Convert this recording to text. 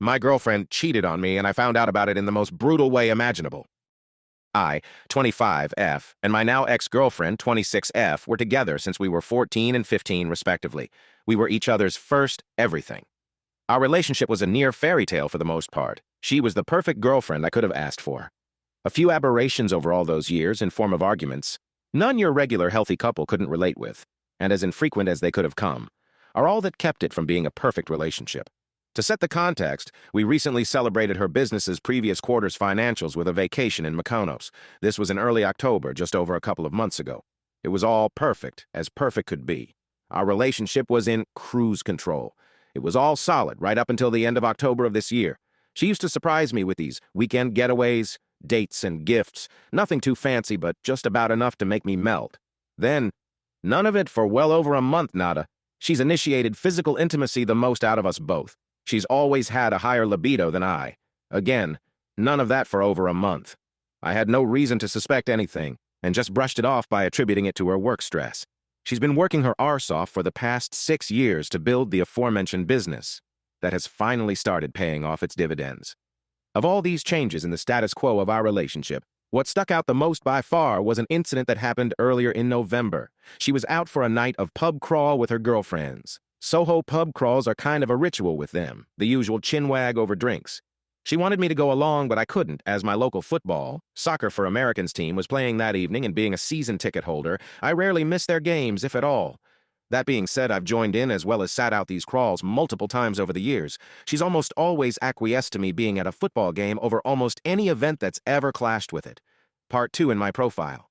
My girlfriend cheated on me, and I found out about it in the most brutal way imaginable. I, 25F, and my now ex-girlfriend, 26F, were together since we were 14 and 15, respectively. We were each other's first everything. Our relationship was a near fairy tale for the most part. She was the perfect girlfriend I could have asked for. A few aberrations over all those years in form of arguments, none your regular healthy couple couldn't relate with, and as infrequent as they could have come, are all that kept it from being a perfect relationship. To set the context, we recently celebrated her business's previous quarter's financials with a vacation in Mykonos. This was in early October, just over a couple of months ago. It was all perfect, as perfect could be. Our relationship was in cruise control. It was all solid right up until the end of October of this year. She used to surprise me with these weekend getaways, dates, and gifts. Nothing too fancy, but just about enough to make me melt. Then, none of it for well over a month, nada. She's initiated physical intimacy the most out of us both. She's always had a higher libido than I. Again, none of that for over a month. I had no reason to suspect anything, and just brushed it off by attributing it to her work stress. She's been working her arse off for the past 6 years to build the aforementioned business that has finally started paying off its dividends. Of all these changes in the status quo of our relationship, what stuck out the most by far was an incident that happened earlier in November. She was out for a night of pub crawl with her girlfriends. Soho pub crawls are kind of a ritual with them, the usual chinwag over drinks. She wanted me to go along, but I couldn't, as my local football, Soccer for Americans team was playing that evening, and being a season ticket holder, I rarely miss their games, if at all. That being said, I've joined in as well as sat out these crawls multiple times over the years. She's almost always acquiesced to me being at a football game over almost any event that's ever clashed with it. Part 2 in my profile.